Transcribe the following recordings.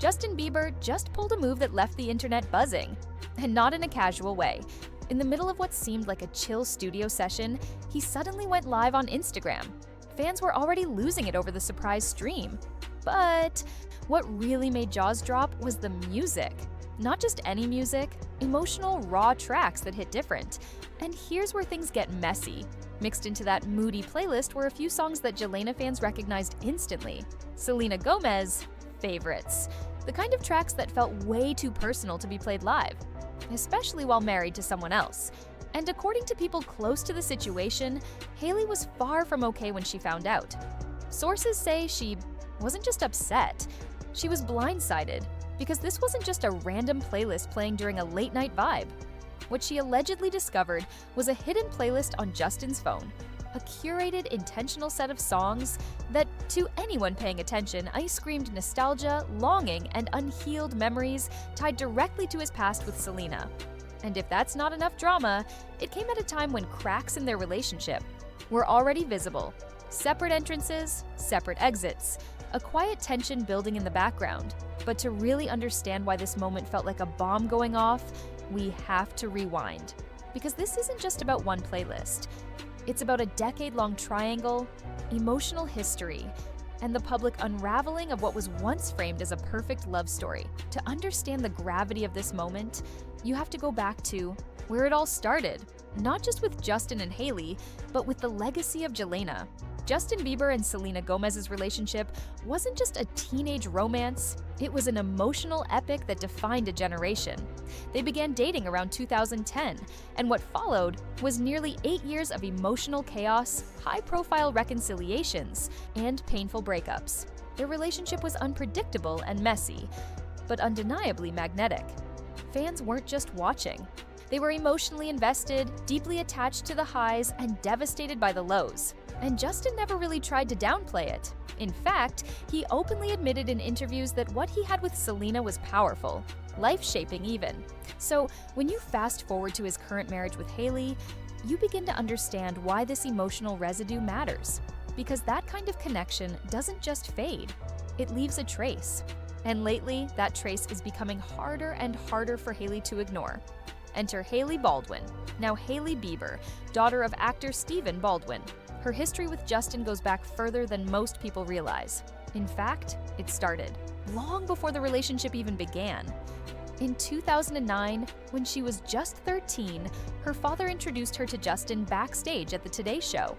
Justin Bieber just pulled a move that left the internet buzzing, and not in a casual way. In the middle of what seemed like a chill studio session, he suddenly went live on Instagram. Fans were already losing it over the surprise stream. But what really made jaws drop was the music. Not just any music, emotional, raw tracks that hit different. And here's where things get messy. Mixed into that moody playlist were a few songs that Jelena fans recognized instantly. Selena Gomez favorites. The kind of tracks that felt way too personal to be played live, especially while married to someone else. And according to people close to the situation, Hailey was far from okay when she found out. Sources say she wasn't just upset, she was blindsided, because this wasn't just a random playlist playing during a late-night vibe. What she allegedly discovered was a hidden playlist on Justin's phone, a curated, intentional set of songs that, to anyone paying attention, ice-screamed nostalgia, longing, and unhealed memories tied directly to his past with Selena. And if that's not enough drama, it came at a time when cracks in their relationship were already visible. Separate entrances, separate exits, a quiet tension building in the background. But to really understand why this moment felt like a bomb going off, we have to rewind. Because this isn't just about one playlist. It's about a decade-long triangle, emotional history, and the public unraveling of what was once framed as a perfect love story. To understand the gravity of this moment, you have to go back to where it all started, not just with Justin and Hailey, but with the legacy of Jelena. Justin Bieber and Selena Gomez's relationship wasn't just a teenage romance, it was an emotional epic that defined a generation. They began dating around 2010, and what followed was nearly 8 years of emotional chaos, high-profile reconciliations, and painful breakups. Their relationship was unpredictable and messy, but undeniably magnetic. Fans weren't just watching. They were emotionally invested, deeply attached to the highs, and devastated by the lows. And Justin never really tried to downplay it. In fact, he openly admitted in interviews that what he had with Selena was powerful, life-shaping even. So when you fast forward to his current marriage with Hailey, you begin to understand why this emotional residue matters. Because that kind of connection doesn't just fade, it leaves a trace. And lately, that trace is becoming harder and harder for Hailey to ignore. Enter Hailey Baldwin, now Hailey Bieber, daughter of actor Stephen Baldwin. Her history with Justin goes back further than most people realize. In fact, it started long before the relationship even began. In 2009, when she was just 13, her father introduced her to Justin backstage at the Today Show.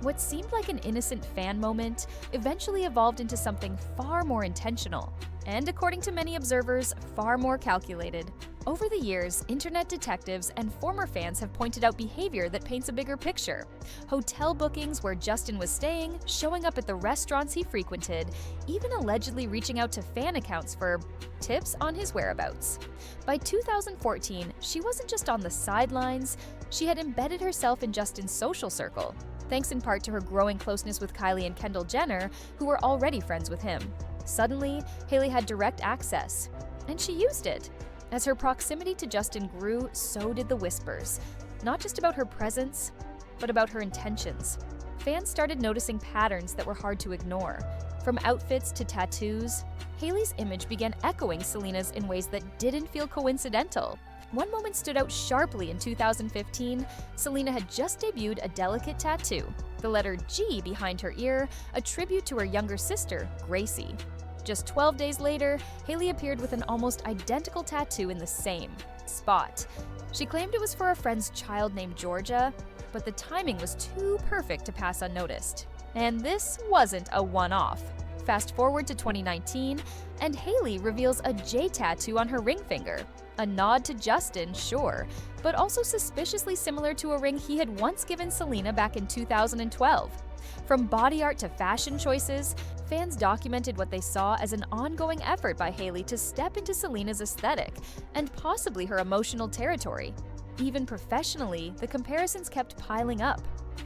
What seemed like an innocent fan moment eventually evolved into something far more intentional, and according to many observers, far more calculated. Over the years, internet detectives and former fans have pointed out behavior that paints a bigger picture. Hotel bookings where Justin was staying, showing up at the restaurants he frequented, even allegedly reaching out to fan accounts for tips on his whereabouts. By 2014, she wasn't just on the sidelines, she had embedded herself in Justin's social circle, thanks in part to her growing closeness with Kylie and Kendall Jenner, who were already friends with him. Suddenly, Hailey had direct access, and she used it. As her proximity to Justin grew, so did the whispers, not just about her presence, but about her intentions. Fans started noticing patterns that were hard to ignore. From outfits to tattoos, Hailey's image began echoing Selena's in ways that didn't feel coincidental. One moment stood out sharply in 2015. Selena had just debuted a delicate tattoo, the letter G behind her ear, a tribute to her younger sister, Gracie. Just 12 days later, Hailey appeared with an almost identical tattoo in the same spot. She claimed it was for a friend's child named Georgia, but the timing was too perfect to pass unnoticed. And this wasn't a one-off. Fast forward to 2019, and Hailey reveals a J tattoo on her ring finger. A nod to Justin, sure, but also suspiciously similar to a ring he had once given Selena back in 2012. From body art to fashion choices, fans documented what they saw as an ongoing effort by Hailey to step into Selena's aesthetic and possibly her emotional territory. Even professionally, the comparisons kept piling up.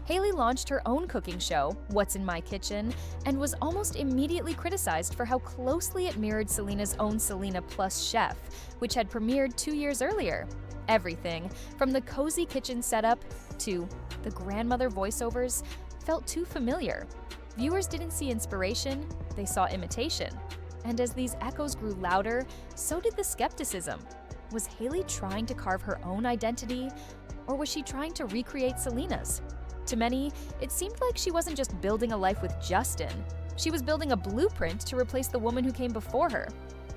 Hailey launched her own cooking show, What's in My Kitchen, and was almost immediately criticized for how closely it mirrored Selena's own Selena Plus Chef, which had premiered 2 years earlier. Everything, from the cozy kitchen setup to the grandmother voiceovers, felt too familiar. Viewers didn't see inspiration, they saw imitation. And as these echoes grew louder, so did the skepticism. Was Hailey trying to carve her own identity, or was she trying to recreate Selena's? To many, it seemed like she wasn't just building a life with Justin. She was building a blueprint to replace the woman who came before her.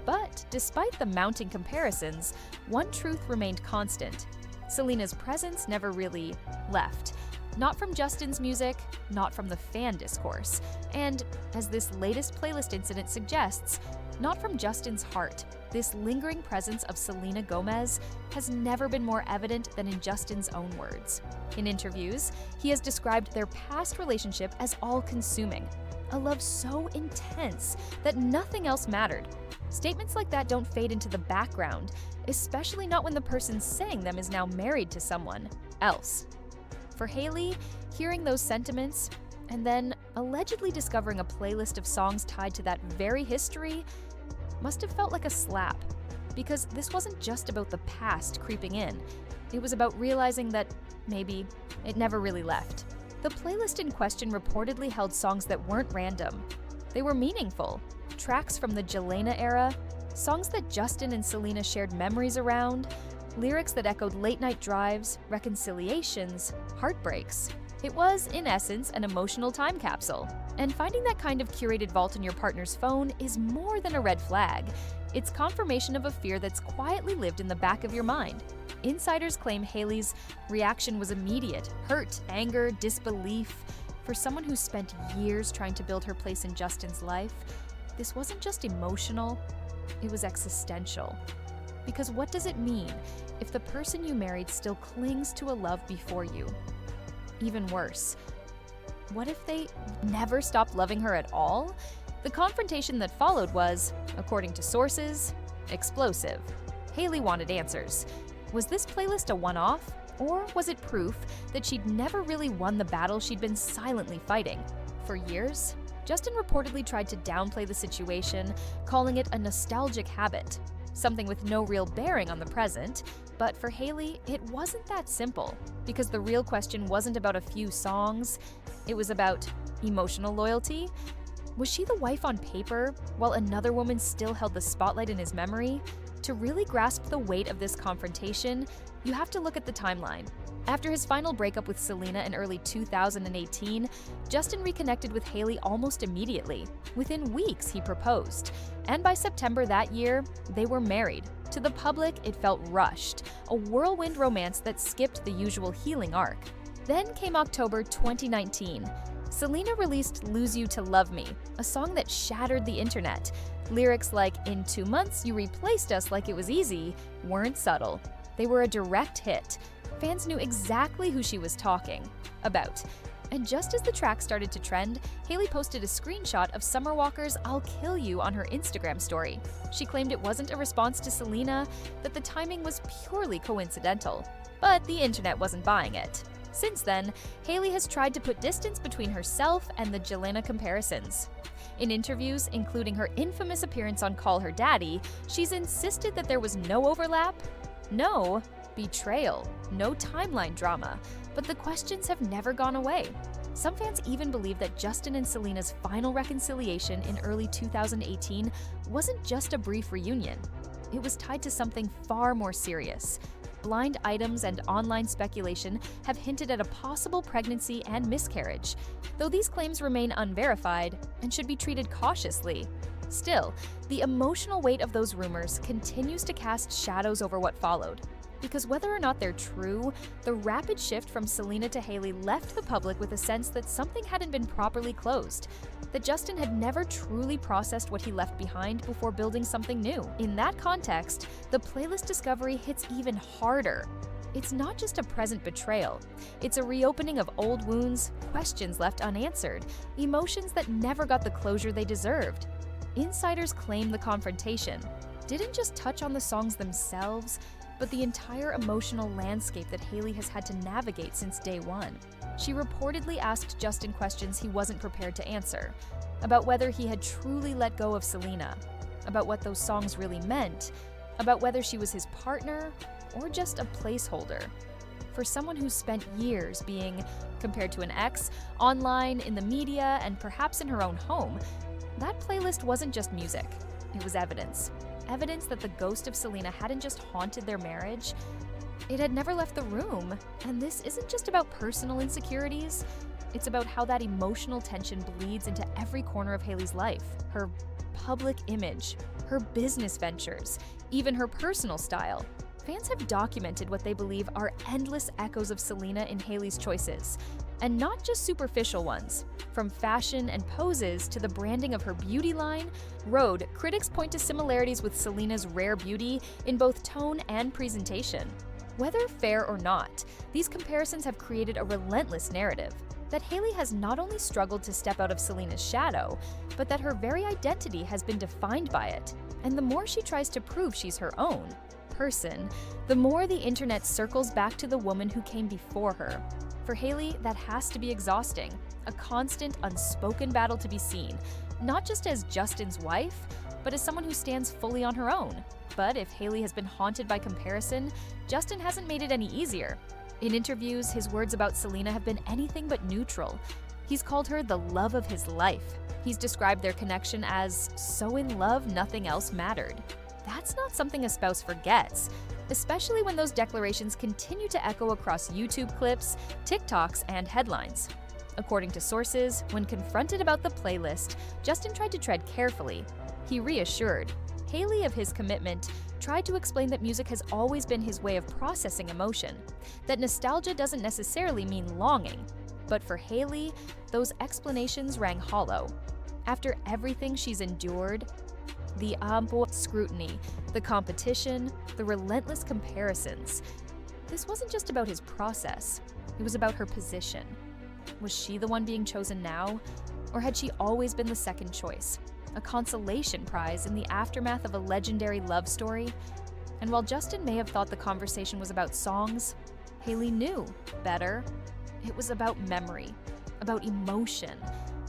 But despite the mounting comparisons, one truth remained constant. Selena's presence never really left. Not from Justin's music, not from the fan discourse, and, as this latest playlist incident suggests, not from Justin's heart. This lingering presence of Selena Gomez has never been more evident than in Justin's own words. In interviews, he has described their past relationship as all-consuming, a love so intense that nothing else mattered. Statements like that don't fade into the background, especially not when the person saying them is now married to someone else. For Hailey, hearing those sentiments, and then allegedly discovering a playlist of songs tied to that very history, must have felt like a slap. Because this wasn't just about the past creeping in, it was about realizing that maybe it never really left. The playlist in question reportedly held songs that weren't random. They were meaningful, tracks from the Jelena era, songs that Justin and Selena shared memories around, lyrics that echoed late-night drives, reconciliations, heartbreaks. It was, in essence, an emotional time capsule. And finding that kind of curated vault in your partner's phone is more than a red flag. It's confirmation of a fear that's quietly lived in the back of your mind. Insiders claim Hailey's reaction was immediate: hurt, anger, disbelief. For someone who spent years trying to build her place in Justin's life, this wasn't just emotional, it was existential. Because what does it mean if the person you married still clings to a love before you? Even worse, what if they never stopped loving her at all? The confrontation that followed was, according to sources, explosive. Hailey wanted answers. Was this playlist a one-off, or was it proof that she'd never really won the battle she'd been silently fighting? For years, Justin reportedly tried to downplay the situation, calling it a nostalgic habit, something with no real bearing on the present. But for Hailey, it wasn't that simple, because the real question wasn't about a few songs, it was about emotional loyalty. Was she the wife on paper, while another woman still held the spotlight in his memory? To really grasp the weight of this confrontation, you have to look at the timeline. After his final breakup with Selena in early 2018, Justin reconnected with Hailey almost immediately. Within weeks, he proposed. And by September that year, they were married. To the public, it felt rushed, a whirlwind romance that skipped the usual healing arc. Then came October 2019. Selena released Lose You to Love Me, a song that shattered the internet. Lyrics like, "In 2 months, you replaced us like it was easy," weren't subtle. They were a direct hit. Fans knew exactly who she was talking about. And just as the track started to trend, Hailey posted a screenshot of Summer Walker's "I'll Kill You" on her Instagram story. She claimed it wasn't a response to Selena, that the timing was purely coincidental. But the internet wasn't buying it. Since then, Hailey has tried to put distance between herself and the Jelena comparisons. In interviews, including her infamous appearance on Call Her Daddy, she's insisted that there was no overlap, no betrayal, no timeline drama, but the questions have never gone away. Some fans even believe that Justin and Selena's final reconciliation in early 2018 wasn't just a brief reunion. It was tied to something far more serious. Blind items and online speculation have hinted at a possible pregnancy and miscarriage, though these claims remain unverified and should be treated cautiously. Still, the emotional weight of those rumors continues to cast shadows over what followed. Because whether or not they're true, the rapid shift from Selena to Hailey left the public with a sense that something hadn't been properly closed, that Justin had never truly processed what he left behind before building something new. In that context, the playlist discovery hits even harder. It's not just a present betrayal. It's a reopening of old wounds, questions left unanswered, emotions that never got the closure they deserved. Insiders claim the confrontation didn't just touch on the songs themselves, but the entire emotional landscape that Hailey has had to navigate since day one. She reportedly asked Justin questions he wasn't prepared to answer, about whether he had truly let go of Selena, about what those songs really meant, about whether she was his partner or just a placeholder. For someone who's spent years being, compared to an ex, online, in the media, and perhaps in her own home, that playlist wasn't just music. It was evidence. Evidence that the ghost of Selena hadn't just haunted their marriage, it had never left the room. And this isn't just about personal insecurities. It's about how that emotional tension bleeds into every corner of Hailey's life. Her public image, her business ventures, even her personal style. Fans have documented what they believe are endless echoes of Selena in Hailey's choices, and not just superficial ones. From fashion and poses to the branding of her beauty line, critics point to similarities with Selena's rare beauty in both tone and presentation. Whether fair or not, these comparisons have created a relentless narrative that Hailey has not only struggled to step out of Selena's shadow, but that her very identity has been defined by it. And the more she tries to prove she's her own person, the more the internet circles back to the woman who came before her. For Hailey, that has to be exhausting, a constant, unspoken battle to be seen, not just as Justin's wife, but as someone who stands fully on her own. But if Hailey has been haunted by comparison, Justin hasn't made it any easier. In interviews, his words about Selena have been anything but neutral. He's called her the love of his life. He's described their connection as so in love nothing else mattered. That's not something a spouse forgets, especially when those declarations continue to echo across YouTube clips, TikToks, and headlines. According to sources, when confronted about the playlist, Justin tried to tread carefully. He reassured Hailey of his commitment, tried to explain that music has always been his way of processing emotion, that nostalgia doesn't necessarily mean longing. But for Hailey, those explanations rang hollow. After everything she's endured, the scrutiny, the competition, the relentless comparisons, this wasn't just about his process, it was about her position. Was she the one being chosen now, or had she always been the second choice? A consolation prize in the aftermath of a legendary love story? And while Justin may have thought the conversation was about songs, Hailey knew better. It was about memory, about emotion,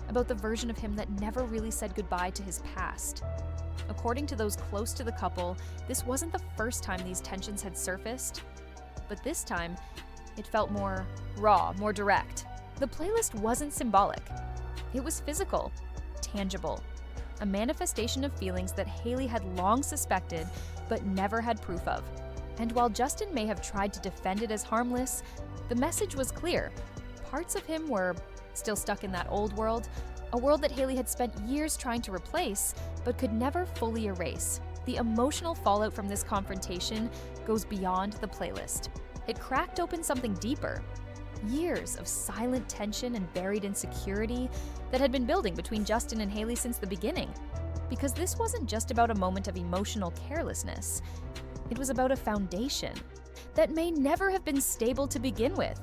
about the version of him that never really said goodbye to his past. According to those close to the couple, this wasn't the first time these tensions had surfaced, but this time, it felt more raw, more direct. The playlist wasn't symbolic. It was physical, tangible, a manifestation of feelings that Hailey had long suspected but never had proof of. And while Justin may have tried to defend it as harmless, the message was clear. Parts of him were still stuck in that old world, a world that Hailey had spent years trying to replace but could never fully erase. The emotional fallout from this confrontation goes beyond the playlist. It cracked open something deeper. Years of silent tension and buried insecurity that had been building between Justin and Hailey since the beginning. Because this wasn't just about a moment of emotional carelessness. It was about a foundation that may never have been stable to begin with.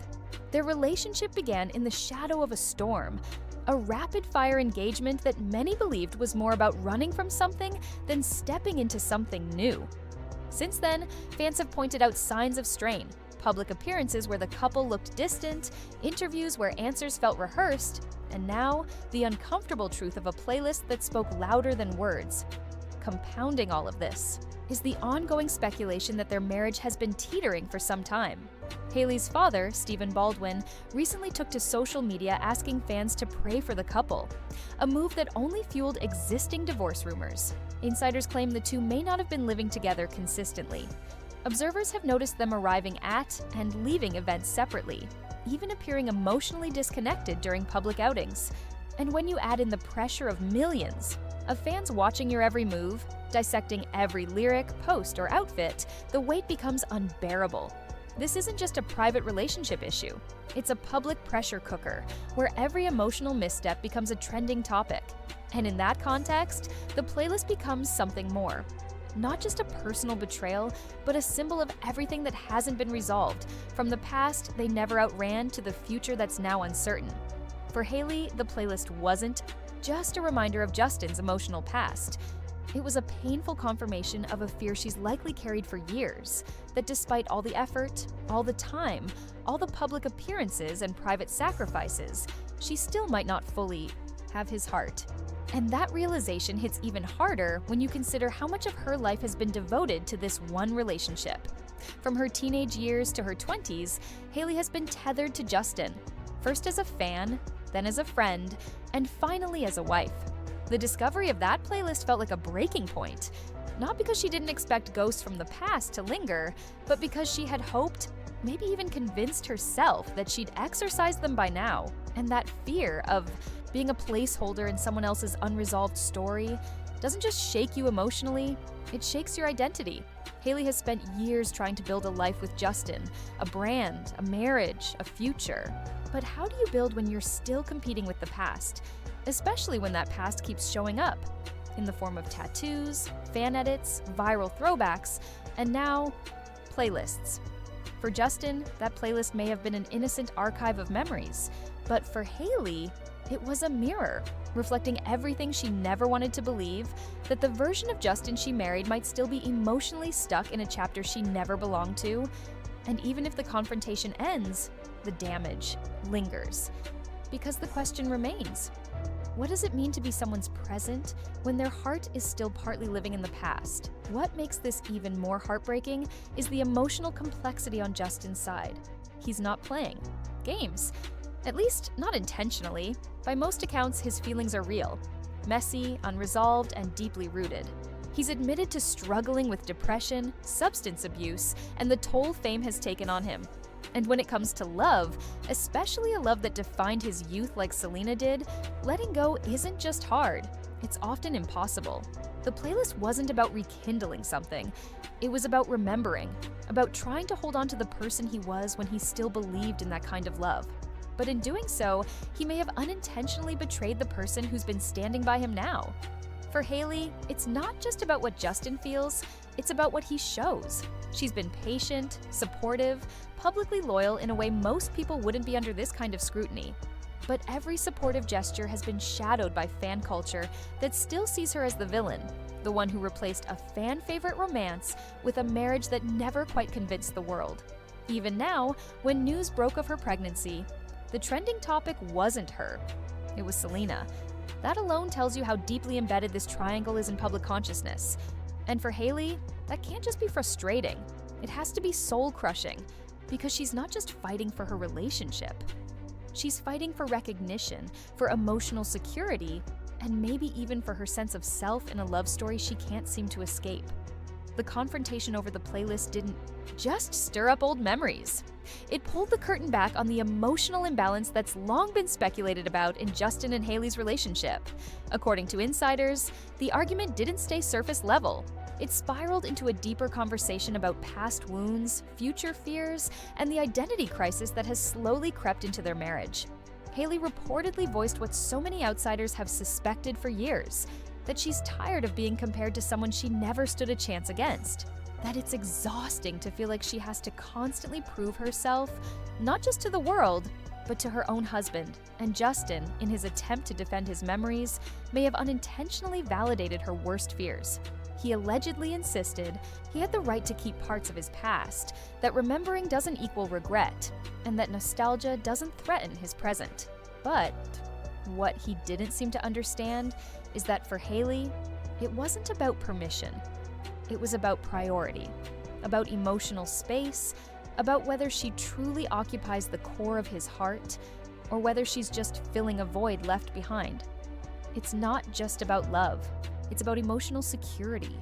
Their relationship began in the shadow of a storm, a rapid-fire engagement that many believed was more about running from something than stepping into something new. Since then, fans have pointed out signs of strain, public appearances where the couple looked distant, interviews where answers felt rehearsed, and now, the uncomfortable truth of a playlist that spoke louder than words. Compounding all of this is the ongoing speculation that their marriage has been teetering for some time. Hailey's father, Stephen Baldwin, recently took to social media asking fans to pray for the couple, a move that only fueled existing divorce rumors. Insiders claim the two may not have been living together consistently. Observers have noticed them arriving at and leaving events separately, even appearing emotionally disconnected during public outings. And when you add in the pressure of millions of fans watching your every move, dissecting every lyric, post, or outfit, the weight becomes unbearable. This isn't just a private relationship issue. It's a public pressure cooker, where every emotional misstep becomes a trending topic. And in that context, the playlist becomes something more. Not just a personal betrayal, but a symbol of everything that hasn't been resolved, from the past they never outran to the future that's now uncertain. For Hailey, the playlist wasn't just a reminder of Justin's emotional past. It was a painful confirmation of a fear she's likely carried for years, that despite all the effort, all the time, all the public appearances and private sacrifices, she still might not fully have his heart. And that realization hits even harder when you consider how much of her life has been devoted to this one relationship. From her teenage years to her 20s, Hailey has been tethered to Justin, first as a fan, then as a friend, and finally as a wife. The discovery of that playlist felt like a breaking point. Not because she didn't expect ghosts from the past to linger, but because she had hoped, maybe even convinced herself, that she'd exorcised them by now. And that fear of being a placeholder in someone else's unresolved story doesn't just shake you emotionally, it shakes your identity. Hailey has spent years trying to build a life with Justin, a brand, a marriage, a future. But how do you build when you're still competing with the past, especially when that past keeps showing up in the form of tattoos, fan edits, viral throwbacks, and now playlists? For Justin, that playlist may have been an innocent archive of memories, but for Hailey, it was a mirror, reflecting everything she never wanted to believe, that the version of Justin she married might still be emotionally stuck in a chapter she never belonged to. And even if the confrontation ends, the damage lingers. Because the question remains, what does it mean to be someone's present when their heart is still partly living in the past? What makes this even more heartbreaking is the emotional complexity on Justin's side. He's not playing games. At least, not intentionally. By most accounts, his feelings are real, messy, unresolved, and deeply rooted. He's admitted to struggling with depression, substance abuse, and the toll fame has taken on him. And when it comes to love, especially a love that defined his youth like Selena did, letting go isn't just hard, it's often impossible. The playlist wasn't about rekindling something, it was about remembering, about trying to hold on to the person he was when he still believed in that kind of love. But in doing so, he may have unintentionally betrayed the person who's been standing by him now. For Hailey, it's not just about what Justin feels, it's about what he shows. She's been patient, supportive, publicly loyal in a way most people wouldn't be under this kind of scrutiny. But every supportive gesture has been shadowed by fan culture that still sees her as the villain, the one who replaced a fan-favorite romance with a marriage that never quite convinced the world. Even now, when news broke of her pregnancy, the trending topic wasn't her, it was Selena. That alone tells you how deeply embedded this triangle is in public consciousness. And for Hailey, that can't just be frustrating. It has to be soul-crushing, because she's not just fighting for her relationship. She's fighting for recognition, for emotional security, and maybe even for her sense of self in a love story she can't seem to escape. The confrontation over the playlist didn't just stir up old memories. It pulled the curtain back on the emotional imbalance that's long been speculated about in Justin and Hailey's relationship. According to insiders, the argument didn't stay surface level. It spiraled into a deeper conversation about past wounds, future fears, and the identity crisis that has slowly crept into their marriage. Hailey reportedly voiced what so many outsiders have suspected for years, that she's tired of being compared to someone she never stood a chance against. That it's exhausting to feel like she has to constantly prove herself, not just to the world, but to her own husband. And Justin, in his attempt to defend his memories, may have unintentionally validated her worst fears. He allegedly insisted he had the right to keep parts of his past, that remembering doesn't equal regret, and that nostalgia doesn't threaten his present. But what he didn't seem to understand is that for Hailey, it wasn't about permission. It was about priority, about emotional space, about whether she truly occupies the core of his heart, or whether she's just filling a void left behind. It's not just about love, it's about emotional security,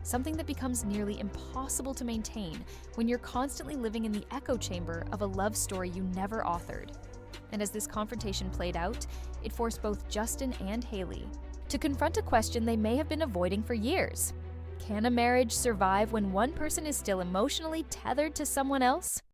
something that becomes nearly impossible to maintain when you're constantly living in the echo chamber of a love story you never authored. And as this confrontation played out, it forced both Justin and Hailey to confront a question they may have been avoiding for years. Can a marriage survive when one person is still emotionally tethered to someone else?